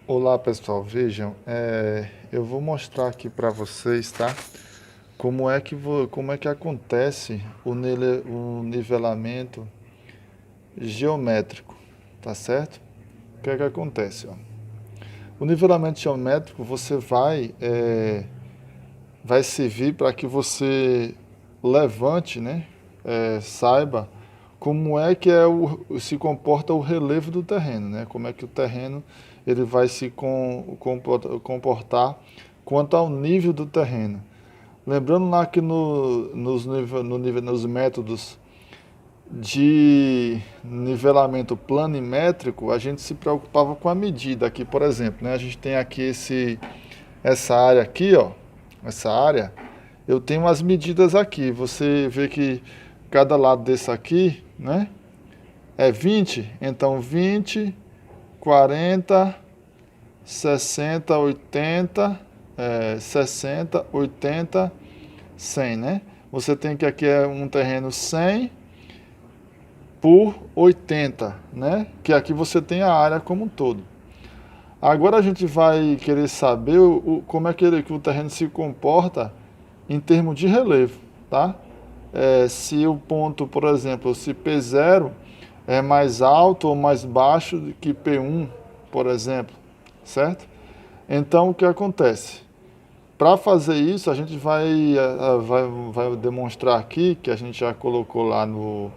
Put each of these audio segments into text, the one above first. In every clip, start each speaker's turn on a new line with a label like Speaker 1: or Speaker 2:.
Speaker 1: Olá pessoal, vejam, eu vou mostrar aqui para vocês, tá? Como é que acontece o nivelamento geométrico, tá certo? O que é que acontece, ó? O nivelamento geométrico vai servir para que você levante, né? Saiba como é que se comporta o relevo do terreno, né? Como é que o terreno ele vai comportar quanto ao nível do terreno. Lembrando lá que nos métodos de nivelamento planimétrico, a gente se preocupava com a medida aqui, por exemplo, né? A gente tem aqui essa área aqui, ó, essa área, eu tenho as medidas aqui. Você vê que cada lado desse aqui, né, é 20, então 20, 40, 60, 80, 60, 80, 100, né? Você tem que aqui é um terreno 100 por 80, né? Que aqui você tem a área como um todo. Agora a gente vai querer saber como é que o terreno se comporta em termos de relevo, tá? Se o ponto, por exemplo, se P0 é mais alto ou mais baixo do que P1, por exemplo, certo? Então, o que acontece? Para fazer isso, a gente vai demonstrar aqui, que a gente já colocou lá no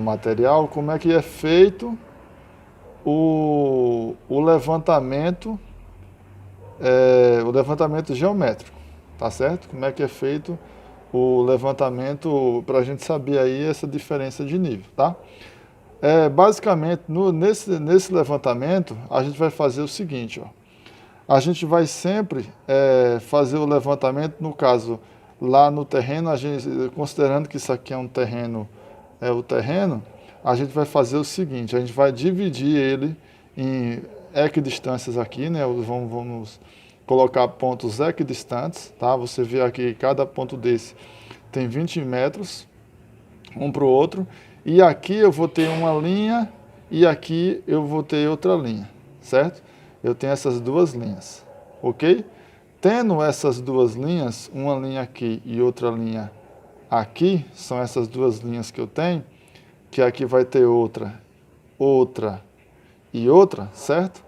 Speaker 1: material, como é que é feito o levantamento geométrico, tá certo? Como é que é feito o levantamento para a gente saber aí essa diferença de nível, tá? Basicamente, nesse levantamento, a gente vai fazer o seguinte, ó. A gente vai sempre fazer o levantamento, no caso, lá no terreno, considerando que isso aqui é um terreno, o terreno, a gente vai fazer o seguinte, a gente vai dividir ele em equidistâncias aqui, né? Vamos colocar pontos equidistantes, tá? Você vê aqui, cada ponto desse tem 20 metros, um para o outro, e aqui eu vou ter uma linha, e aqui eu vou ter outra linha, certo? Eu tenho essas duas linhas, ok? Tendo essas duas linhas, uma linha aqui e outra linha aqui, são essas duas linhas que eu tenho, que aqui vai ter outra e outra, certo?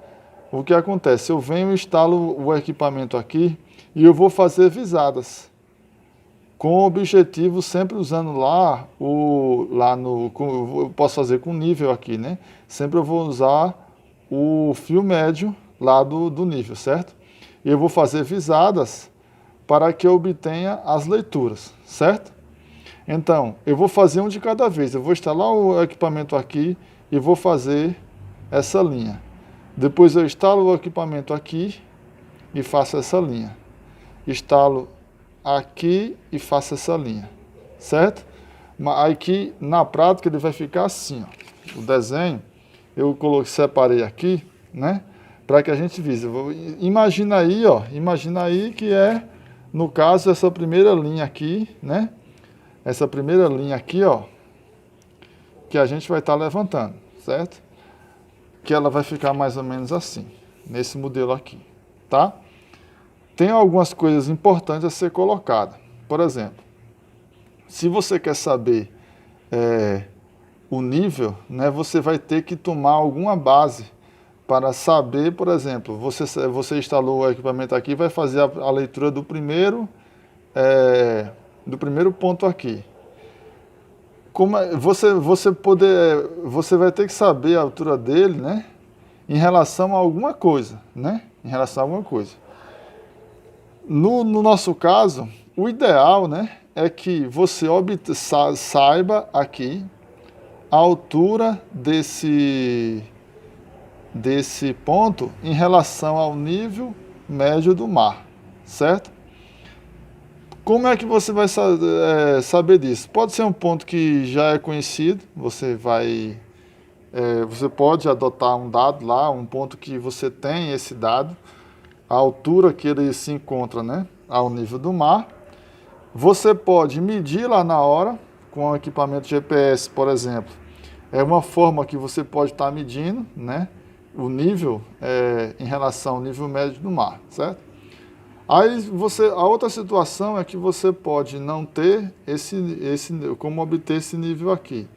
Speaker 1: O que acontece? Eu venho e instalo o equipamento aqui e eu vou fazer visadas, com o objetivo sempre usando eu posso fazer com nível aqui, né? Sempre eu vou usar o fio médio lá do nível, certo? E eu vou fazer visadas para que eu obtenha as leituras, certo? Então, eu vou fazer um de cada vez. Eu vou instalar o equipamento aqui e vou fazer essa linha. Depois eu instalo o equipamento aqui e faço essa linha. Instalo aqui e faço essa linha, certo? Mas aqui, na prática, ele vai ficar assim, ó. O desenho, separei aqui, né? Para que a gente vise. Imagina aí, ó. Imagina aí que no caso, essa primeira linha aqui, né? Essa primeira linha aqui, ó, que a gente vai estar levantando, certo? Que ela vai ficar mais ou menos assim, nesse modelo aqui, tá? Tem algumas coisas importantes a ser colocada. Por exemplo, se você quer saber o nível, né, você vai ter que tomar alguma base para saber, por exemplo, você instalou o equipamento aqui e vai fazer a leitura do primeiro ponto aqui. Você vai ter que saber a altura dele, né, em relação a alguma coisa, né, em relação a alguma coisa. No nosso caso, o ideal, né, é que você saiba aqui a altura desse ponto em relação ao nível médio do mar, certo? Como é que você vai saber disso? Pode ser um ponto que já é conhecido, você pode adotar um dado lá, um ponto que você tem esse dado, a altura que ele se encontra, né, ao nível do mar. Você pode medir lá na hora, com o equipamento GPS, por exemplo. É uma forma que você pode estar medindo, né, o nível em relação ao nível médio do mar, certo? Aí a outra situação é que você pode não ter como obter esse nível aqui.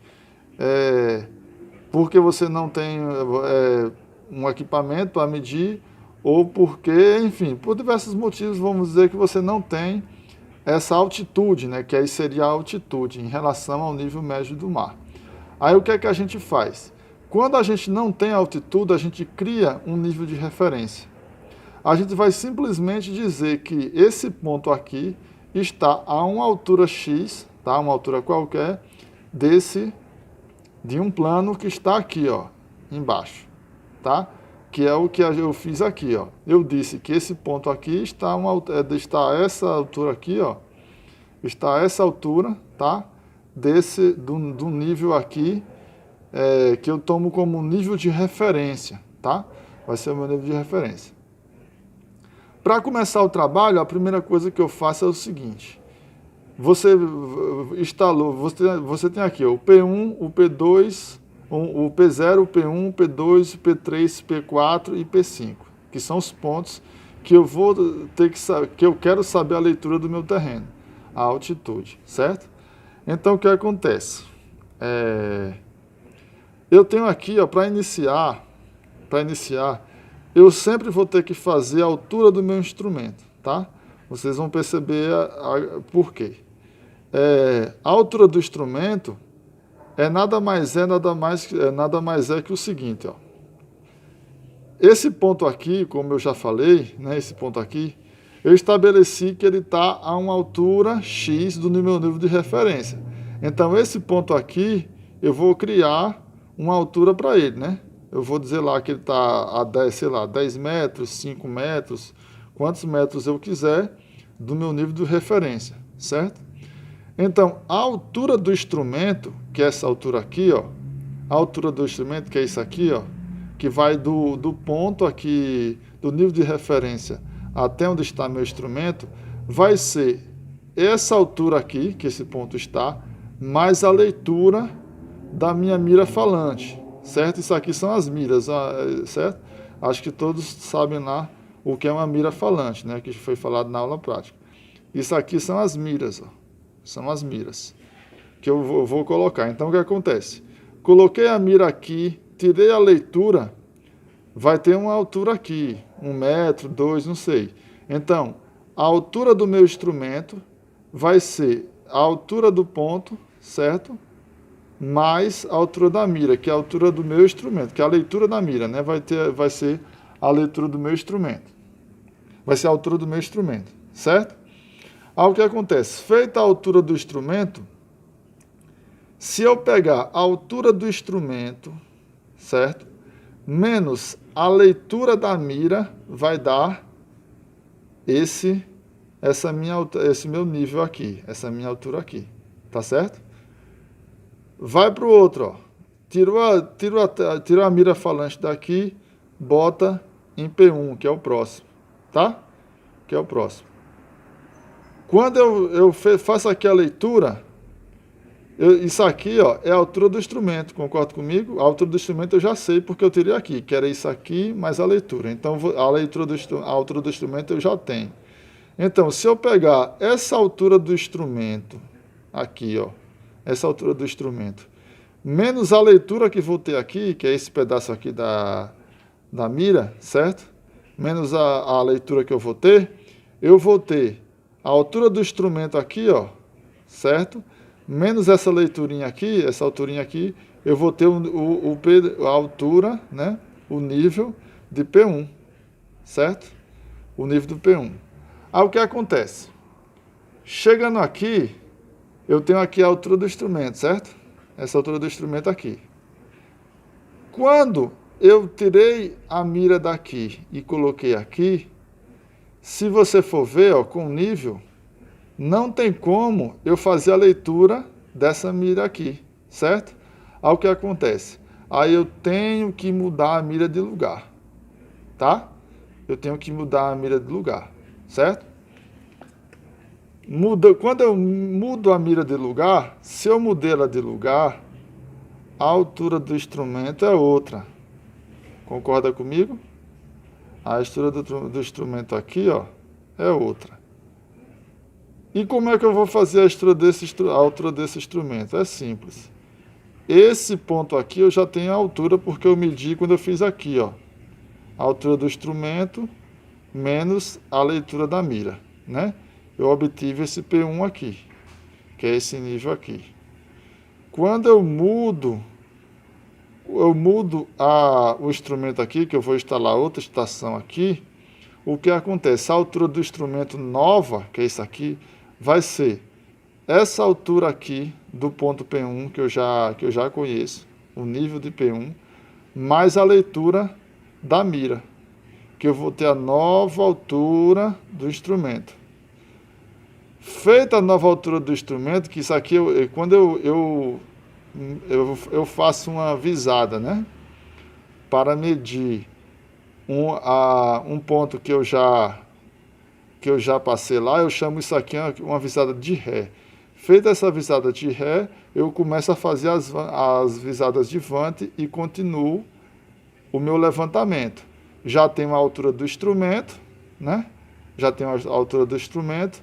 Speaker 1: Porque você não tem um equipamento para medir, ou porque, enfim, por diversos motivos, vamos dizer que você não tem essa altitude, né, que aí seria a altitude em relação ao nível médio do mar. Aí o que é que a gente faz? Quando a gente não tem altitude, a gente cria um nível de referência. A gente vai simplesmente dizer que esse ponto aqui está a uma altura X, tá? Uma altura qualquer, de um plano que está aqui, ó, embaixo, tá? Que é o que eu fiz aqui, ó. Eu disse que esse ponto aqui está a essa altura aqui, ó. Está a essa altura, tá? Do nível aqui, que eu tomo como nível de referência, tá? Vai ser o meu nível de referência. Para começar o trabalho, a primeira coisa que eu faço é o seguinte. Você instalou, você tem aqui ó, o P1, o P2, o P0, o P1, o P2, o P3, o P4 e P5, que são os pontos que eu vou ter que saber, que eu quero saber a leitura do meu terreno, a altitude, certo? Então o que acontece? Eu tenho aqui, ó, para iniciar, eu sempre vou ter que fazer a altura do meu instrumento, tá? Vocês vão perceber por quê. A altura do instrumento nada mais é que o seguinte, ó. Esse ponto aqui, como eu já falei, né, esse ponto aqui, eu estabeleci que ele está a uma altura X do meu nível de referência. Então, esse ponto aqui, eu vou criar uma altura para ele, né? Eu vou dizer lá que ele está a 10, sei lá, 10 metros, 5 metros, quantos metros eu quiser do meu nível de referência, certo? Então, a altura do instrumento, que é essa altura aqui, ó, a altura do instrumento, que é isso aqui, ó, que vai do ponto aqui, do nível de referência até onde está meu instrumento, vai ser essa altura aqui, que esse ponto está, mais a leitura da minha mira falante, certo? Isso aqui são as miras, certo? Acho que todos sabem lá o que é uma mira falante, né? Que foi falado na aula prática. Isso aqui são as miras, ó. São as miras que eu vou colocar. Então, o que acontece? Coloquei a mira aqui, tirei a leitura, vai ter uma altura aqui, 1 metro, 2, não sei. Então, a altura do meu instrumento vai ser a altura do ponto, certo? Mais a altura da mira, que é a altura do meu instrumento, que é a leitura da mira, né? Vai ser a leitura do meu instrumento. Vai ser a altura do meu instrumento, certo? Aí o que acontece? Feita a altura do instrumento, se eu pegar a altura do instrumento, certo? Menos a leitura da mira, vai dar esse meu nível aqui, essa minha altura aqui, tá certo? Vai para o outro, ó. Tira a mira falante daqui, bota em P1, que é o próximo, tá? Que é o próximo. Quando eu faço aqui a leitura, isso aqui, ó, é a altura do instrumento, concorda comigo? A altura do instrumento eu já sei porque eu tirei aqui, que era isso aqui mais a leitura. Então, a altura do instrumento eu já tenho. Então, se eu pegar essa altura do instrumento, aqui, ó, essa altura do instrumento, menos a leitura que vou ter aqui, que é esse pedaço aqui da mira, certo? Menos a leitura que eu vou ter a altura do instrumento aqui, ó, certo? Menos essa leiturinha aqui, essa alturinha aqui, eu vou ter a altura, né? O nível de P1, certo? O nível do P1. Aí o que acontece? Chegando aqui, eu tenho aqui a altura do instrumento, certo? Essa altura do instrumento aqui. Quando eu tirei a mira daqui e coloquei aqui, se você for ver, ó, com o nível, não tem como eu fazer a leitura dessa mira aqui, certo? Aí o que acontece? Aí eu tenho que mudar a mira de lugar, tá? Eu tenho que mudar a mira de lugar, certo? Quando eu mudo a mira de lugar, se eu mudei ela de lugar, a altura do instrumento é outra. Concorda comigo? A estrutura do instrumento aqui, ó, é outra. E como é que eu vou fazer a altura desse instrumento? É simples. Esse ponto aqui eu já tenho a altura porque eu medi quando eu fiz aqui, ó. A altura do instrumento menos a leitura da mira, né? Eu obtive esse P1 aqui, que é esse nível aqui. Quando eu mudo o instrumento aqui, que eu vou instalar outra estação aqui, o que acontece? A altura do instrumento nova, que é isso aqui, vai ser essa altura aqui do ponto P1, que eu já conheço, o nível de P1, mais a leitura da mira, que eu vou ter a nova altura do instrumento. Feita a nova altura do instrumento, que isso aqui, quando eu faço uma visada, né? Para medir um ponto que eu já passei lá, eu chamo isso aqui uma visada de ré. Feita essa visada de ré, eu começo a fazer as visadas de vante e continuo o meu levantamento. Já tenho a altura do instrumento, né? Já tenho a altura do instrumento.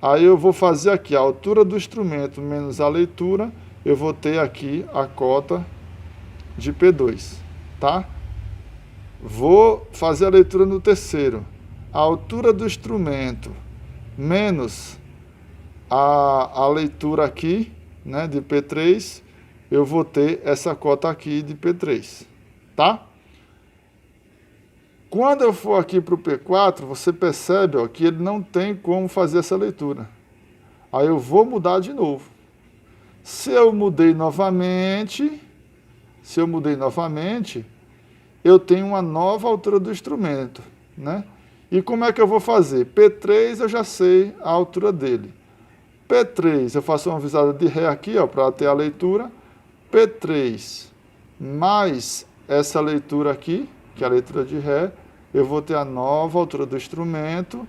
Speaker 1: Aí eu vou fazer aqui a altura do instrumento menos a leitura, eu vou ter aqui a cota de P2, tá? Vou fazer a leitura no terceiro. A altura do instrumento menos a leitura aqui, né, de P3, eu vou ter essa cota aqui de P3, tá? Quando eu for aqui para o P4, você percebe, ó, que ele não tem como fazer essa leitura. Aí eu vou mudar de novo. Se eu mudei novamente, eu tenho uma nova altura do instrumento, né? E como é que eu vou fazer? P3 eu já sei a altura dele. P3 eu faço uma visada de ré aqui, ó, para ter a leitura. P3 mais essa leitura aqui, que é a leitura de ré, eu vou ter a nova altura do instrumento,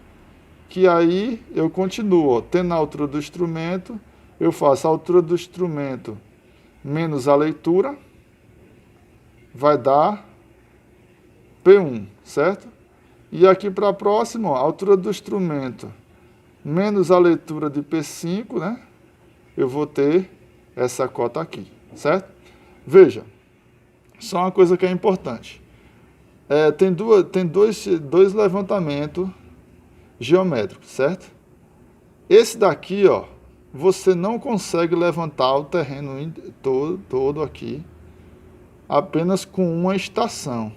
Speaker 1: que aí eu continuo, ó, tendo a altura do instrumento, eu faço a altura do instrumento menos a leitura, vai dar P1, certo? E aqui para a próxima, ó, a altura do instrumento menos a leitura de P5, né? Eu vou ter essa cota aqui, certo? Veja, só uma coisa que é importante. Tem dois levantamentos geométricos, certo? Esse daqui, ó, você não consegue levantar o terreno todo aqui apenas com uma estação.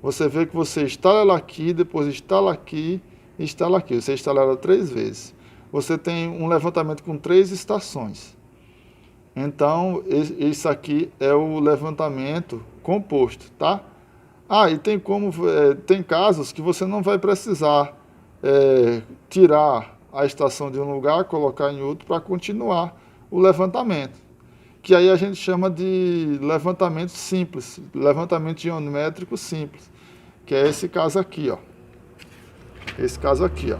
Speaker 1: Você vê que você instala ela aqui, depois instala aqui e instala aqui. Você instala ela 3 vezes. Você tem um levantamento com 3 estações. Então, isso aqui é o levantamento composto, tá? E tem casos que você não vai precisar tirar a estação de um lugar, colocar em outro para continuar o levantamento. Que aí a gente chama de levantamento simples, levantamento geométrico simples, que é esse caso aqui, ó. Esse caso aqui, ó.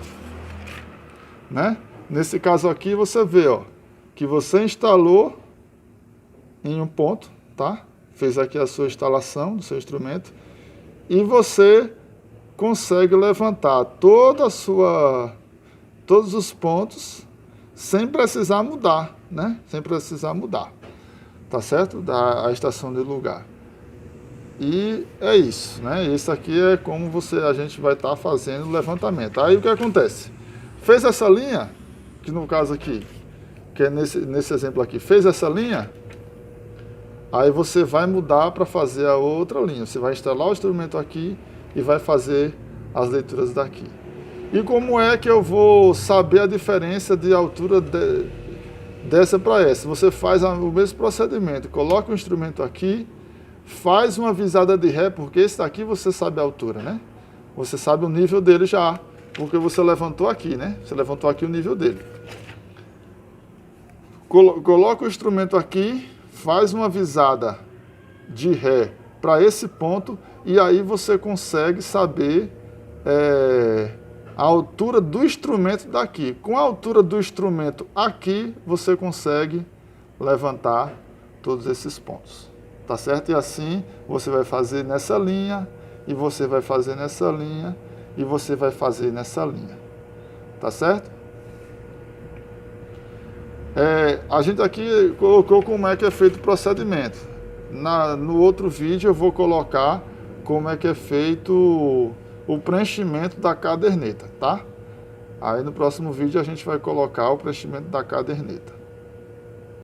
Speaker 1: Né? Nesse caso aqui você vê, ó, que você instalou em um ponto, tá? Fez aqui a sua instalação do seu instrumento e você consegue levantar todos os pontos sem precisar mudar, né? Sem precisar mudar, tá certo? A estação de lugar. E é isso, né? Isso aqui é como a gente vai estar fazendo o levantamento. Aí o que acontece? Fez essa linha, que no caso aqui, que é nesse exemplo aqui, fez essa linha, aí você vai mudar para fazer a outra linha. Você vai instalar o instrumento aqui e vai fazer as leituras daqui. E como é que eu vou saber a diferença de altura dessa para essa? Você faz o mesmo procedimento, coloca o instrumento aqui, faz uma visada de ré, porque esse daqui você sabe a altura, né? Você sabe o nível dele já, porque você levantou aqui, né? Você levantou aqui o nível dele. Coloca o instrumento aqui, faz uma visada de ré para esse ponto e aí você consegue saber a altura do instrumento daqui. Com a altura do instrumento aqui, você consegue levantar todos esses pontos. tá certo? E assim você vai fazer nessa linha, e você vai fazer nessa linha, e você vai fazer nessa linha, tá certo? A gente aqui colocou como é que é feito o procedimento. No outro vídeo eu vou colocar como é que é feito o preenchimento da caderneta, tá? Aí no próximo vídeo a gente vai colocar o preenchimento da caderneta.